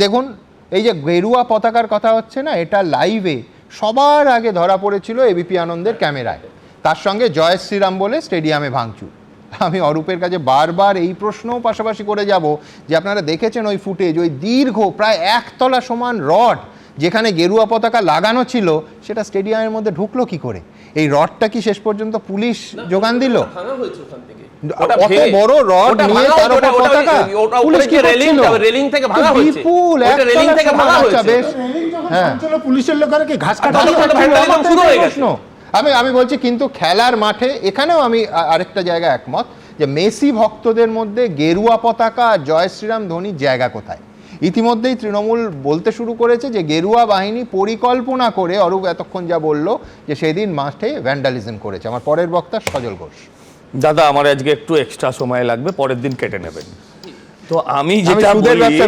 দেখুন এই যে গেরুয়া পতাকার কথা হচ্ছে না, এটা লাইভে সবার আগে ধরা পড়েছিল এবিপি আনন্দের ক্যামেরায়, তার সঙ্গে জয় শ্রীরাম বলে স্টেডিয়ামে ভাঙচুর। আমি অরূপের কাছে বারবার এই প্রশ্নও পাশাপাশি করে যাব যে আপনারা দেখেছেন ওই ফুটেজ, ওই দীর্ঘ প্রায় 1 তলা সমান রড যেখানে গেরুয়া পতাকা লাগানো ছিল সেটা স্টেডিয়ামের মধ্যে ঢুকলো কি করে? এই রডটা কি শেষ পর্যন্ত পুলিশ যোগান দিল? অত বড় রড নিয়ে তার উপর পতাকা পুলিশ কি রেলিং থেকে ভাঙা হয়েছে, ওটা রেলিং থেকে ভাঙা হয়েছে। হ্যাঁ, পুলিশের লোকেরা কি ঘাস কাটা শুরু হয়ে গেছে। আমি বলছি কিন্তু খেলার মাঠে এখানেও আমি আরেকটা জায়গা একমত যে মেসি ভক্তদের মধ্যে গেরুয়া পতাকা জয় শ্রীরাম ধোনির জায়গা কোথায়? ইতিমধ্যেই তৃণমূল বলতে শুরু করেছে যে গেরুয়া বাহিনী পরিকল্পনা করে, অরূপ এতক্ষণ যা বললো যে সেদিন মাঠে ভ্যান্ডালিজম করেছে। আমার পরের বক্তা সজল ঘোষ। দাদা আমার আজকে একটু এক্সট্রা সময় লাগবে, পরের দিন কেটে নেবেন। তো আমি যেটা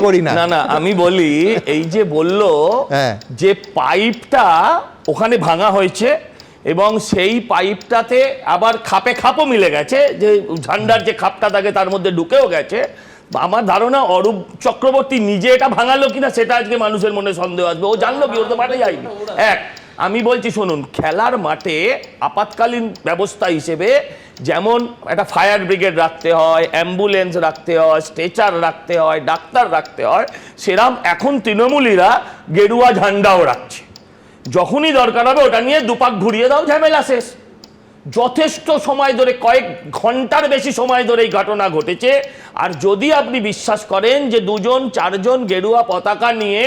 বলি না আমি বলি এই যে বললো যে পাইপটা ওখানে ভাঙা হয়েছে এবং সেই পাইপটাতে আবার খাপে খাপও মিলে গেছে, যে ঝান্ডার যে খাপটা থাকে তার মধ্যে ঢুকেও গেছে। আমার ধারণা অরূপ চক্রবর্তী নিজে এটা ভাঙালো কিনা সেটা আজকে মানুষের মনে সন্দেহ আসবে। ও জানলো কি? ওর তো মাঠে যায়নি। আমি বলছি শুনুন, খেলার মাঠে আপাতকালীন ব্যবস্থা হিসেবে যেমন একটা ফায়ার ব্রিগেড রাখতে হয়, অ্যাম্বুলেন্স রাখতে হয়, স্ট্রেচার রাখতে হয়, ডাক্তার রাখতে হয়, সেরাম এখন তৃণমূলীরা গেরুয়া ঝান্ডাও রাখছে। যখনই দরকার হবে ওটা নিয়ে দুপাক ঘুরিয়ে দাও, ঝামেলা শেষ। যথেষ্ট সময় ধরে, কয়েক ঘন্টার বেশি সময় ধরে এই ঘটনা ঘটেছে। আর যদি আপনি বিশ্বাস করেন যে 2-4 গেরুয়া পতাকা নিয়ে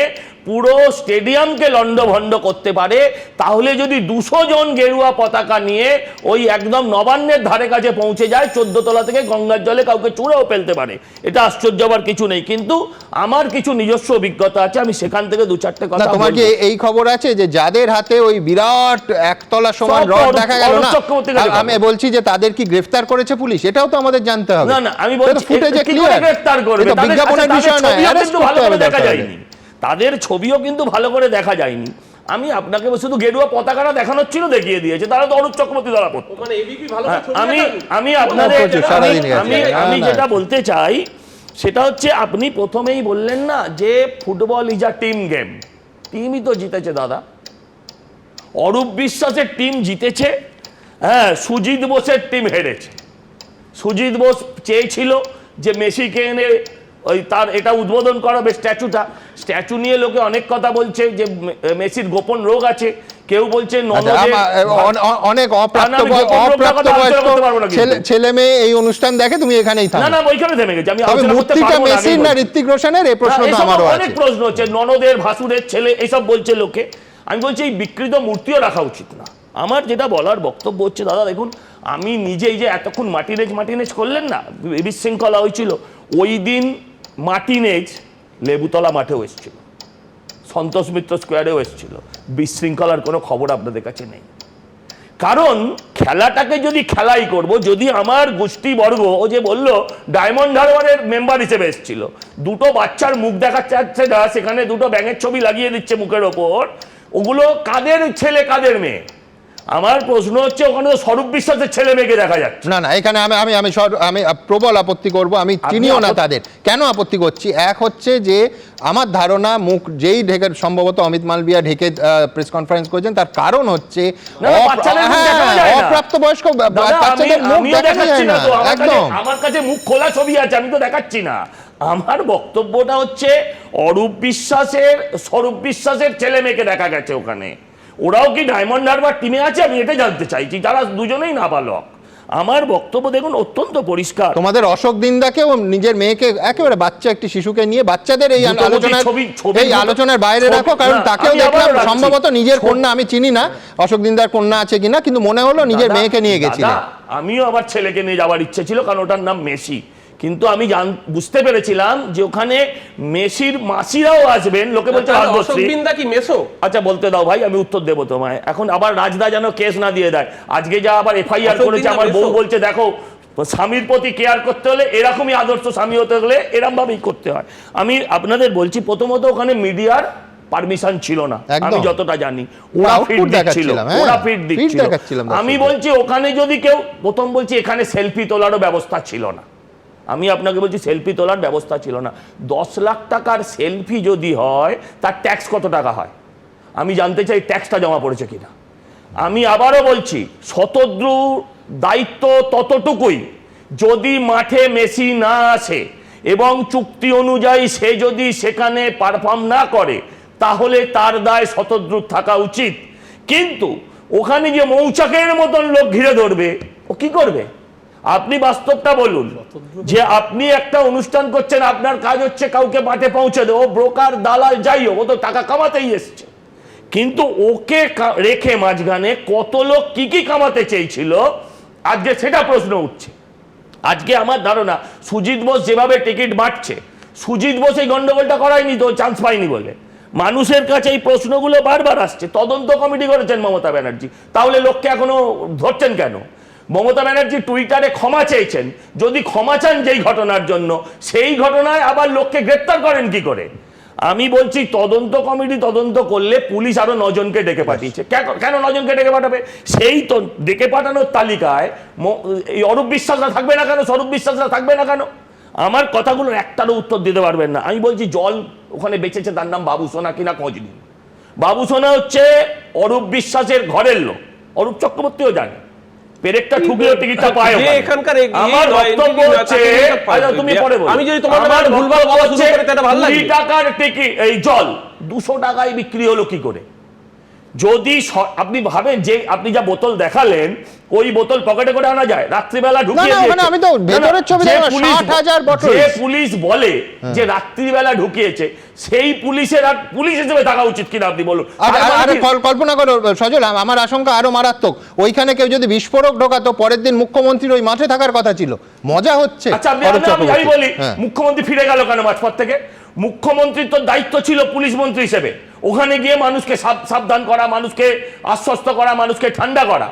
পুরো স্টেডিয়ামকে লণ্ডভণ্ড করতে পারে, তাহলে যদি 200 জন গেরুয়া পতাকা নিয়ে ওই একদম নবান্নের ধারে কাছে পৌঁছে যায়, 14 তলা থেকে গঙ্গার জলে কাউকে চুড়েও ফেলতে পারে, এটা আশ্চর্য হবার কিছু নেই। কিন্তু আমার কিছু নিজস্ব অভিজ্ঞতা আছে, আমি সেখান থেকে 2-4টে কথা। তোমার কি এই খবর আছে যে যাদের হাতে ওই বিরাট 1 তলা সমান রড দেখা গেল না, আমি বলছি যে তাদের কি গ্রেফতার করেছে পুলিশ? এটাও তো আমাদের জানতে হবে। না আমি বলছি ফুটেজে ক্লিয়ার গ্রেফতার করবে, বিজ্ঞাপনের বিষয় নয়, অ্যারেস্ট ভালো করে দেখা যায়নি, তাদের ছবিও কিন্তু ভালো করে দেখা যায়নি। আমি আপনাকে শুধু গেরুয়া পতাকাটা দেখানোর ছিল, দেখিয়ে দিয়েছে, তারা তো অরূপ চক্রবর্তী ধরা পড়তো। আমি যেটা বলতে চাই সেটা হচ্ছে, আপনি প্রথমেই বললেন না যে football is a team game. টিমই তো জিতেছে দাদা, অরূপ বিশ্বাসের টিম জিতেছে, সুজিত বোসের টিম হেরেছে। সুজিত বোস চেয়েছিল যে মেসিকে এনে ওই তার এটা উদ্বোধন করাবে, স্ট্যাচু নিয়ে লোকে অনেক কথা বলছে যে মেসির গোপন রোগ আছে, কেউ বলছে অনেক ছেলে মেয়ে এই অনুষ্ঠান দেখে, তুমি এখানেই থাকো। না ওইখানে থেমে গেছে। আমি মূর্তিটা মেসির না ঋত্বিক রোশনের, এই প্রশ্ন আমারও আছে। অনেক প্রশ্ন হচ্ছে, ননদের ভাসুরের ছেলে এইসব বলছে লোকে। আমি বলছি এই বিকৃত মূর্তিও রাখা উচিত না। আমার যেটা বলার বক্তব্য হচ্ছে, দাদা দেখুন, আমি নিজেই যে এতক্ষণ মার্টিনেজ করলেন না, বিশৃঙ্খলা হয়েছিল, ওই দিন মার্টিনেজ লেবুতলা মাঠেও এসেছিল, সন্তোষ মিত্র স্কোয়ারেও এসেছিল। বিশৃঙ্খলার কোনো খবর আপনাদের কাছে নেই। কারণ খেলাটাকে যদি খেলাই করব, যদি আমার গোষ্ঠীবর্গ, ও যে বললো ডায়মন্ড হারবারের মেম্বার হিসেবে এসেছিল, 2টো বাচ্চার মুখ দেখাচ্ছে, সেখানে 2টো ব্যাঙের ছবি লাগিয়ে দিচ্ছে মুখের ওপর, ওগুলো কাদের ছেলে কাদের মেয়ে? আমার প্রশ্ন হচ্ছে, ওখানে তো স্বরূপ বিশ্বাসের ছেলে মেয়েকে দেখা যাচ্ছে না। এখানে আমি প্রবল আপত্তি করব। আমি চিনিও না তাদের। কেন আপত্তি করছি? এক হচ্ছে যে আমার ধারণা মুখ যেই ঢেকে, সম্ভবত অমিত মালবিয়া ঢেকে প্রেস কনফারেন্স করেছেন, তার কারণ হচ্ছে অপ্রাপ্তবয়স্ক বাচ্চাদের মুখ দেখা যায় না। একদম আমার কাছে মুখ খোলা ছবি আছে, আমি তো দেখাচ্ছি না। আমার বক্তব্যটা হচ্ছে, অরূপ বিশ্বাসের, স্বরূপ বিশ্বাসের ছেলে মেয়েকে দেখা গেছে ওখানে। ওরাও কি ডায়মন্ড হারবার টিমে আছে? আমি এটা জানতে চাইছি। তারা দুজনেই নাবালক। আমার বক্তব্য দেখুন অত্যন্ত পরিষ্কার। তোমাদের অশোক দিনদাকেও নিজের মেয়েকে, একেবারে বাচ্চা একটি শিশুকে নিয়ে, বাচ্চাদের এই আলোচনার বাইরে রাখো, কারণ তাকেও দেখলাম সম্ভবত নিজের কন্যা, আমি চিনি না অশোক দিনদার কন্যা আছে কিনা, কিন্তু মনে হলো নিজের মেয়েকে নিয়ে গেছিলেন। আমিও আমার ছেলেকে নিয়ে যাওয়ার ইচ্ছে ছিল, কারণ ওটার নাম মেসি। কিন্তু আমি বুঝতে পেরেছিলাম যে ওখানে মেসির মাসিরাও আসবেন। লোকে বলছে কি মেসো? আচ্ছা বলতে দাও ভাই, আমি উত্তর দেবো তোমায়। এখন আবার রাজদা যেন কেস না দিয়ে দেয়। আজকে যা আবার FIR করেছে, আমার বউ বলছে দেখো, স্বামীর প্রতি কেয়ার করতে হলে এরকমই আদর্শ স্বামী হতে হলে এরকম ভাবেই করতে হয়। আমি আপনাদের বলছি, প্রথমত ওখানে মিডিয়ার পারমিশন ছিল না, আমি যতটা জানি। ওরা ফিড দিচ্ছিল। আমি বলছি ওখানে যদি কেউ, প্রথম বলছি এখানে সেলফি তোলারও ব্যবস্থা ছিল না। আমি আপনাকে বলছি সেলফি তোলার ব্যবস্থা ছিল না। 10 লাখ টাকার সেলফি যদি হয় তার ট্যাক্স কত টাকা হয় আমি জানতে চাই, ট্যাক্সটা জমা পড়েছে কিনা। আমি আবারও বলছি, শতদ্রু দায়িত্ব ততটুকুই, যদি মাঠে মেসি না আসে এবং চুক্তি অনুযায়ী সে যদি সেখানে পারফর্ম না করে তাহলে তার দায় শতদ্রুর থাকা উচিত। কিন্তু ওখানে যে মৌচাকের মতন লোক ঘিরে ধরবে, ও কি করবে? আপনি বাস্তবটা বলুন, যে আপনি একটা অনুষ্ঠান করছেন, আপনার কাজ হচ্ছে কাউকে মাঠে পৌঁছে দেবো, ব্রোকার দালাল যাই হোক, ও তো টাকা কামাতেই এসছে। কিন্তু ওকে রেখে মাঝখানে কত লোক কি কি কামাতে চেয়েছিল আজকে সেটা প্রশ্ন উঠছে। আজকে আমার ধারণা সুজিত বোস যেভাবে টিকিট বাঁটছে, সুজিত বোস এই গন্ডগোলটা করায়নি তো, চান্স পায়নি বলে। মানুষের কাছে এই প্রশ্নগুলো বারবার আসছে। তদন্ত কমিটি করেছেন মমতা ব্যানার্জি, তাহলে লোককে এখনো ধরছেন কেন? মমতা ব্যানার্জি টুইটারে ক্ষমা চেয়েছেন, যদি ক্ষমা চান যেই ঘটনার জন্য, সেই ঘটনায় আবার লোককে গ্রেপ্তার করেন কি করে? আমি বলছি তদন্ত কমিটি তদন্ত করলে পুলিশ আরো 9 জনকে ডেকে পাঠিয়েছে। কেন 9 জনকে ডেকে পাঠাবে? সেই তো ডেকে পাঠানোর তালিকায় এই অরূপ বিশ্বাসরা থাকবে না কেন? স্বরূপ বিশ্বাসরা থাকবে না কেন? আমার কথাগুলোর একটারও উত্তর দিতে পারবেন না। আমি বলছি জল ওখানে বেঁচেছে, তার নাম বাবু সোনা কিনা খোঁজ নিন। বাবু সোনা হচ্ছে অরূপ বিশ্বাসের ঘরের লোক, অরূপ চক্রবর্তীও জানে। পেরেকটা ঠুকলেও টিকিটটা পায়। এখানকার আমার বক্তব্য হচ্ছে, তুমি পরে বলো, আমি যদি তোমার ভুলভাল বলা শুরু করি তাহলে ভালো লাগে। 20 টাকার টিকিট এই জল 200 টাকায় বিক্রি হলো কি করে? যদি আপনি ভাবেন যে আপনি যা বোতল দেখালেন ওই বোতল পকেটে করে আনা যায়, রাত্রিবেলা ঢুকিয়ে দিয়েছে। আমি তো ভেতরের ছবি দেখলাম 60,000 বোতল। যে পুলিশ বলে যে রাত্রিবেলা ঢুকিয়েছে, সেই পুলিশের আর পুলিশ হিসেবে থাকা উচিত কিনা আপনি বলুন। আরে কল্পনা করো সজল, আমার আশঙ্কা আরো মারাত্মক। ওইখানে কেউ যদি বিস্ফোরক ঢোকাতো, পরের দিন মুখ্যমন্ত্রীর ওই মাঠে থাকার কথা ছিল। মজা হচ্ছে। আচ্ছা আমি বলি, মুখ্যমন্ত্রী ফিরে গেল কেন মাঝপথ থেকে? মুখ্যমন্ত্রীর তো দায়িত্ব ছিল পুলিশ মন্ত্রী হিসেবে ওখানে গিয়ে মানুষকে সাবধান করা, মানুষকে আশ্বস্ত করা, মানুষকে ঠান্ডা করা।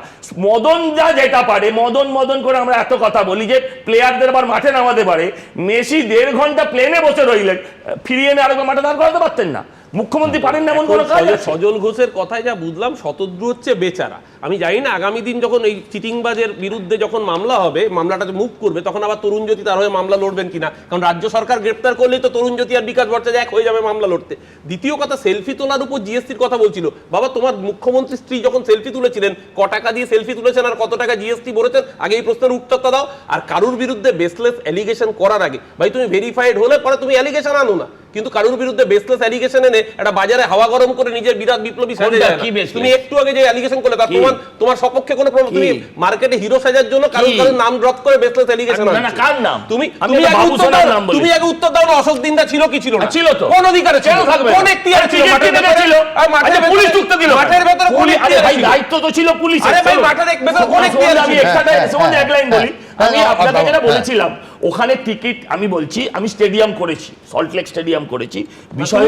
মদন যা যেটা পারে, মদন করে আমরা এত কথা বলি যে প্লেয়ারদের আবার মাঠে নামাতে পারে। মেসি 1.5 ঘন্টা প্লেনে বসে রইলেন, ফিরিয়ে এনে আরেকবার মাঠে দাঁড় করাতে পারতেন না? মুখ্যমন্ত্রী পারেন না এমন কোনো কাজ আছে? সজল ঘোষের কথায় যা বুঝলাম, শতদ্রু হচ্ছে বেচারা। আমি জানি না আগামী দিন যখন এই চিটিংবাজের বিরুদ্ধে যখন মামলা হবে, মামলাটা মুভ করবে, তখন আবার তরুণ জ্যোতি তার হয়ে মামলা লড়বেন কিনা। কারণ রাজ্য সরকার গ্রেপ্তার করলেই তো তরুণ জ্যোতি আর বিকাশ ভট্টাচার্য এক হয়ে যাবে মামলা লড়তে। দ্বিতীয় কথা, সেলফি তোলার উপর জিএসটির কথা বলছিল। বাবা, তোমার মুখ্যমন্ত্রী স্ত্রী যখন সেলফি তুলেছিলেন, ক টাকা দিয়ে সেলফি তুলেছেন আর কত টাকা জিএসটি ভরেছেন, আগে এই প্রশ্নের উত্তরটা দাও। আর কারুর বিরুদ্ধে বেসলেস অ্যালিগেশন করার আগে ভাই তুমি ভেরিফাইড হলে পরে তুমি অ্যালিগেশন আনো না। কিন্তু কারুর বিরুদ্ধে বেসলেস অ্যালিগেশন এনে একটা বাজারে হাওয়া গরম করে নিজের বিরাট বিপ্লবী সাজে যায় না। তুমি একটু আগে যে অ্যালিগেশন করলে তার তোমার সপক্ষে কোনো প্রমাণ? তুমি মার্কেটে হিরো সাজার জন্য কারোর নাম ড্রপ করে বেসলেস অ্যালিগেশন আনো না। কার নাম? তুমি আগে উত্তর দাও না। অশোক দিনদা ছিল কি ছিল না? ছিল তো। কোন অধিকারে ছিল? কোন এখতিয়ার ছিল? মাঠের পুলিশ ঢুকতে দিল? মাঠের ভেতরে পুলিশ, ভাই দায়িত্ব তো ছিল পুলিশের। আরে ভাই মাঠের ভেতরে কোন এখতিয়ার ছিল? আমি এক লাইন বলি। আমি আপনাকে যেটা বলেছিলাম, ওখানে টিকিট আমি বলছি, আমি স্টেডিয়াম করেছি, সল্টলেক স্টেডিয়াম করেছি। বিষয়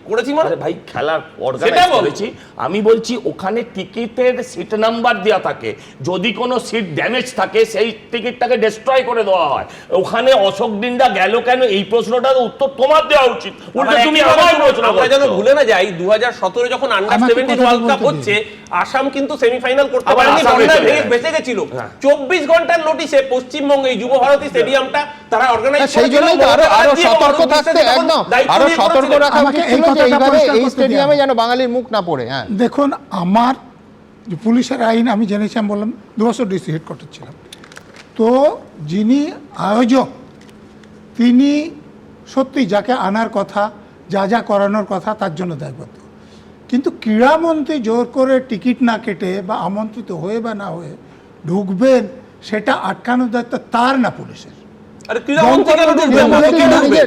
করেছি মানে ভাই খেলার অর্গানাইজ করেছি। আমি বলছি ওখানে টিকিটের সিট নাম্বার দেওয়া থাকে, যদি কোনো সিট ড্যামেজ থাকে সেই টিকিটটাকে ডিস্ট্রয় করে দেওয়া হয়। ওখানে অশোক দিনদা গেল কেন, এই প্রশ্নটার উত্তর তোমার দেওয়া উচিত। উল্টো তুমি আমার প্রশ্ন করো। যেন ভুলে না যাই, 2017 যখন আন্ডার 17 ওয়ার্ল্ড কাপ হচ্ছে, আসাম কিন্তু সেমিফাইনাল করতে পারেনি, বন্যায় ভেঙে বেঁচে গেছিল। 24 ঘন্টার নোটিশে পশ্চিমবঙ্গে এই যুব ভারতী স্টেডিয়ামটা তারা অর্গানাইজ করেছিল। সেই জন্যই তো আরো সতর্ক থাকতে, একদম আরো সতর্ক রাখা উচিত ছিল যে এইভাবে এই স্টেডিয়ামে যেন বাঙালির মুখ না পড়ে। হ্যাঁ দেখুন, আমার যে পুলিশের আইন আমি জেনেছি, আমি বললাম 2 বছর ডিসি হেডকোয়ার্টার ছিলাম। তো যিনি আয়োজক তিনি সত্যি যাকে আনার কথা, যা যা করানোর কথা তার জন্য দায়বদ্ধ। কিন্তু ক্রীড়ামন্ত্রী জোর করে টিকিট না কেটে বা আমন্ত্রিত হয়ে বা না হয়ে ঢুকবেন, সেটা আটকানোর দায়িত্ব তার না পুলিশের।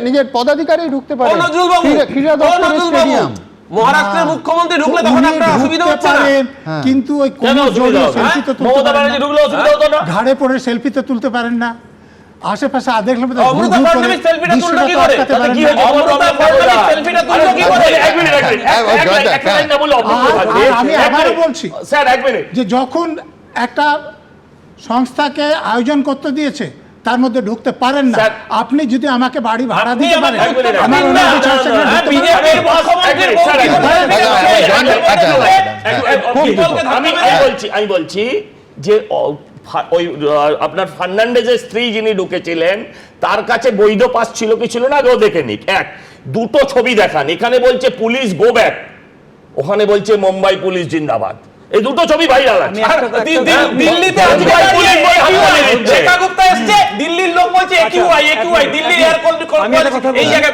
নিজের পদাধিকারী ঢুকতে পারে। মহারাষ্ট্রের মুখ্যমন্ত্রী ঢুকলে তখন আপনার অসুবিধা হচ্ছে না, কিন্তু ওই কোন জড়িয়ে সেলফি তো তুলতে পারেন না, ঘাড়ে পড়ে সেলফি তো তুলতে পারেন না, আশেপাশে দেখলে আমি আবারও বলছি যে যখন একটা সংস্থাকে আয়োজন করতে দিয়েছে তার মধ্যে ঢুকতে পারেন না। আপনি যদি আমাকে বাড়ি ভাড়া দিতে পারেন, আমি বলছি যে ওই আপনার ফার্নান্ডেজের স্ত্রী যিনি ঢুকেছিলেন তার কাছে বৈধ পাস ছিল কি ছিল না ও দেখে নিক। এক, দুটো ছবি দেখান, এখানে বলছে পুলিশ গো ব্যাক, ওখানে বলছে মুম্বাই পুলিশ জিন্দাবাদ। এই দুটো ছবি ভাইরাল আছে। দিল্লিতে রেখা গুপ্তা এসছে, দিল্লির লোক বলছে একিউআই দিল্লি এয়ার এই জায়গায়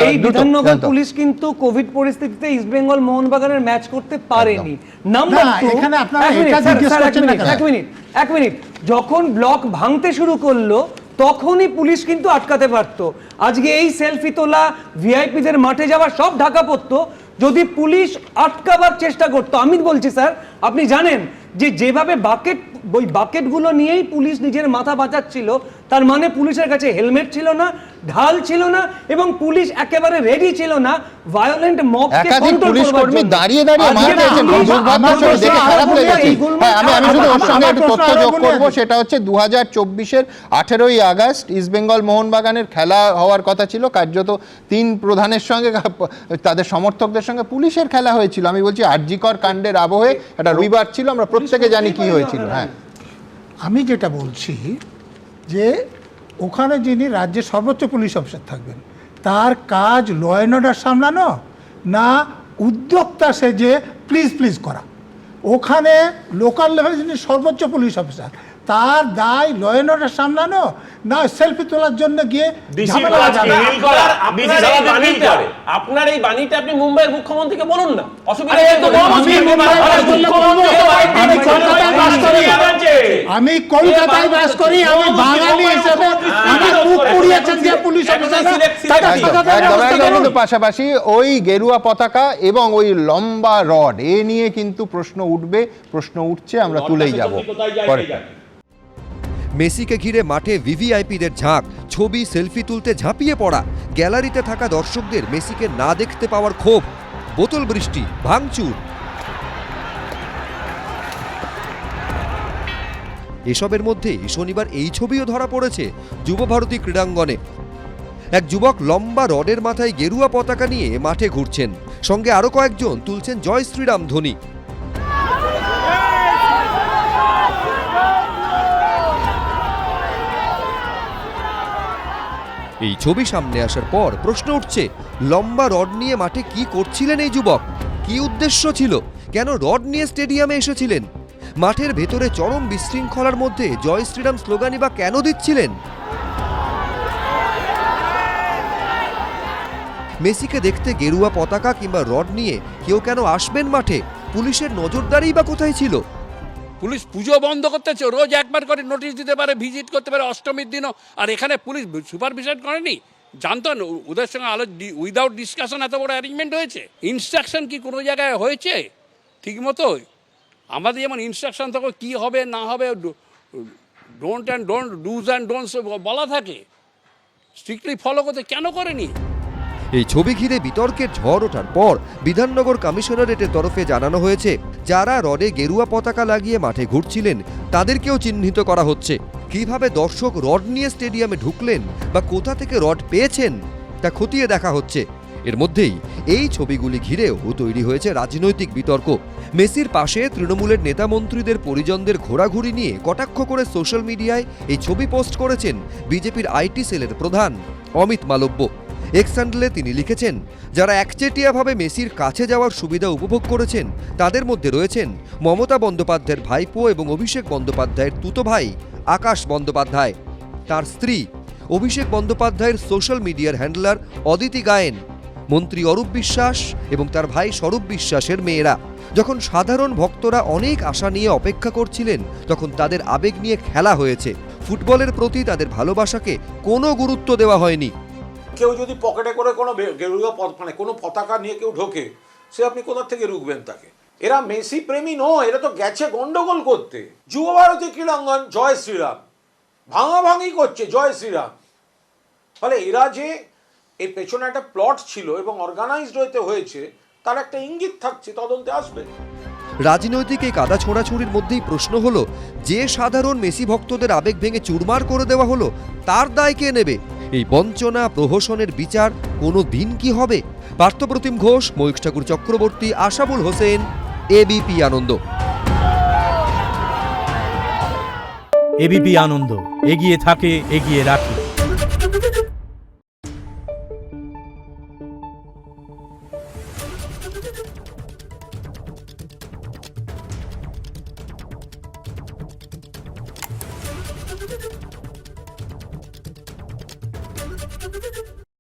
এই বিধাননগর পুলিশ কিন্তু কোভিড পরিস্থিতিতে ইস্ট বেঙ্গল মোহনবাগানের ম্যাচ করতে পারেনি। নাম্বার 2, এখানে আপনারা এটা জিজ্ঞেস করছেন না কেন? এক মিনিট, যখন ব্লক ভাঙতে শুরু করলো তখনই পুলিশ কিন্তু আটকাতে পারতো। আজকে এই সেলফি তোলা, ভিআইপিদের মাঠে যাওয়া সব ঢাকা পড়তো যদি পুলিশ আটকাবার চেষ্টা করতো। আমি বলছি স্যার, আপনি জানেন যে যেভাবে ওই বাকেটগুলো নিয়েই পুলিশ নিজের মাথা বাঁচাচ্ছিল, তার মানে পুলিশের কাছে হেলমেট ছিল না, ঢাল ছিল না, এবং পুলিশ একেবারে রেডি ছিল না ভায়োলেন্ট মবকে কন্ট্রোল পুলিশ করবার কর্মী জন্য। দাঁড়িয়ে মার খেয়েছেন, দুর্ভাগ্যজনক, দেখে খারাপ লেগেছে। হ্যাঁ, আমি শুধু ওর সঙ্গে একটু তথ্য যোগ করব, সেটা হচ্ছে 2024-এর 18ই আগস্ট ইস্ট বেঙ্গল মোহনবাগানের খেলা হওয়ার কথা ছিল, কার্যত 3 প্রধানের সঙ্গে তাদের সমর্থকদের সঙ্গে পুলিশের খেলা হয়েছিল। আমি বলছি আরজিকর কাণ্ডের আবহে একটা রবিবার ছিল, আমরা প্রত্যেকে জানি কি হয়েছিল। হ্যাঁ, আমি যেটা বলছি যে ওখানে যিনি রাজ্যের সর্বোচ্চ পুলিশ অফিসার থাকবেন, তার কাজ ল অ্যান্ড অর্ডার সামলানো না উদ্যোক্তা সেজে প্লিজ করা। ওখানে লোকাল লেভেলে যিনি সর্বোচ্চ পুলিশ অফিসার, তার দায় ল অ্যান্ড অর্ডার সামলানো না সেলফি তোলার জন্য গিয়ে ঝামেলা লাগানো। আপনার এই বাণীটা আপনি মুম্বাইয়ের মুখ্যমন্ত্রীকে বলুন না, অসুবিধা আমি কলকাতায় বাস করি, আমি বাঙালি হিসেবে আমি মুখ পুড়িয়েছেন যে পুলিশ কিন্তু পাশাপাশি ওই গেরুয়া পতাকা এবং ওই লম্বা রড এ নিয়ে কিন্তু প্রশ্ন উঠছে, আমরা তুলেই যাব পরে। মেসিকে ঘিরে মাঠে ভিভিআইপিদের ঝাঁক, ছবি সেলফি তুলতে ঝাঁপিয়ে পড়া, গ্যালারিতে থাকা দর্শকদের মেসিকে না দেখতে পাওয়ার ক্ষোভ, বোতল বৃষ্টি, ভাঙচুর। এসবের মধ্যে শনিবার এই ছবিও ধরা পড়েছে যুবভারতী ক্রীড়াঙ্গনে। এক যুবক লম্বা রডের মাথায় গেরুয়া পতাকা নিয়ে মাঠে ঘুরছেন, সঙ্গে আরো কয়েকজন তুলছেন জয় শ্রীরাম ধ্বনি। এই ছবি সামনে আসার পর প্রশ্ন উঠছে, লম্বা রড নিয়ে মাঠে কি করছিলেন এই যুবক? কি উদ্দেশ্য ছিল? কেন রড নিয়ে স্টেডিয়ামে এসেছিলেন? মাঠের ভেতরে চরম বিশৃঙ্খলার মধ্যে জয় শ্রীরাম স্লোগানই বা কেন দিচ্ছিলেন? মেসিকে দেখতে গেরুয়া পতাকা কিংবা রড নিয়ে কেউ কেন আসবেন মাঠে? পুলিশের নজরদারি বা কোথায় ছিল? পুলিশ পুজো বন্ধ করতেছে, রোজ একবার করে নোটিশ দিতে পারে, ভিজিট করতে পারে অষ্টমীর দিনও, আর এখানে পুলিশ সুপারভিশন করেনি? জানতো না ওদের সঙ্গে উইদাউট ডিসকাশন এত বড় অ্যারেঞ্জমেন্ট হয়েছে? ইনস্ট্রাকশন কি কোনো জায়গায় হয়েছে ঠিক মতো? আমাদের যেমন ইনস্ট্রাকশন থাকে কী হবে না হবে, ডোন্ট ডুজ অ্যান্ড ডোন্টস বলা থাকে, স্ট্রিক্টলি ফলো করতে কেন করেনি? এই ছবি ঘিরে বিতর্কের ঝড় ওঠার পর বিধাননগর কমিশনারেটের তরফে জানানো হয়েছে, যারা রডে গেরুয়া পতাকা লাগিয়ে মাঠে ঘুরছিলেন তাদেরকেও চিহ্নিত করা হচ্ছে। কিভাবে দর্শক রড নিয়ে স্টেডিয়ামে ঢুকলেন বা কোথা থেকে রড পেয়েছেন তা খতিয়ে দেখা হচ্ছে। এর মধ্যেই এই ছবিগুলি ঘিরেও তৈরি হয়েছে রাজনৈতিক বিতর্ক। মেসির পাশে তৃণমূলের নেতা মন্ত্রীদের পরিজনদের ঘোরাঘুরি নিয়ে কটাক্ষ করে সোশ্যাল মিডিয়ায় এই ছবি পোস্ট করেছেন বিজেপির আইটি সেলের প্রধান অমিত মালব্য। এক্স হ্যান্ডেলে তিনি লিখেছেন, যারা একচেটিয়াভাবে মেসির কাছে যাওয়ার সুবিধা উপভোগ করেছেন তাদের মধ্যে রয়েছেন মমতা বন্দ্যোপাধ্যায়ের ভাইপো এবং অভিষেক বন্দ্যোপাধ্যায়ের তুতো ভাই আকাশ বন্দ্যোপাধ্যায়, তার স্ত্রী, অভিষেক বন্দ্যোপাধ্যায়ের সোশ্যাল মিডিয়ার হ্যান্ডলার অদিতি গায়েন, মন্ত্রী অরূপ বিশ্বাস এবং তার ভাই স্বরূপ বিশ্বাসের মেয়েরা। যখন সাধারণ ভক্তরা অনেক আশা নিয়ে অপেক্ষা করছিলেন তখন তাদের আবেগ নিয়ে খেলা হয়েছে। ফুটবলের প্রতি তাদের ভালোবাসাকে কোনো গুরুত্ব দেওয়া হয়নি। কেউ যদি পকেটে করে কোনো গেরুয়া মানে কোনো পতাকা নিয়ে কেউ ঢোকে, সে আপনি কোথা থেকে রুখবেন তাকে? এরা মেসি প্রেমী নয়, এরা তো গেছে গন্ডগোল করতে। যুবভারতী ক্রীড়াঙ্গন জয় শ্রীরাম, ভাঙাভাঙি করছে জয় শ্রীরাম। ফলে এরা যে এর পেছনে একটা প্লট ছিল এবং অর্গানাইজড হয়েছে তার একটা ইঙ্গিত থাকছে, তদন্তে আসবে। রাজনৈতিক এই কাদা ছোঁড়াছুড়ির মধ্যেই প্রশ্ন হলো, যে সাধারণ মেসি ভক্তদের আবেগ ভেঙে চুরমার করে দেওয়া হলো তার দায় কে নেবে? এই বঞ্চনা প্রহসনের বিচার কোনো দিন কি হবে? পার্থপ্রতিম ঘোষ, ময়ূখ ঠাকুর চক্রবর্তী, আশাবুল হোসেন, এবিপি আনন্দ। এবিপি আনন্দ, এগিয়ে থাকে, এগিয়ে রাখে।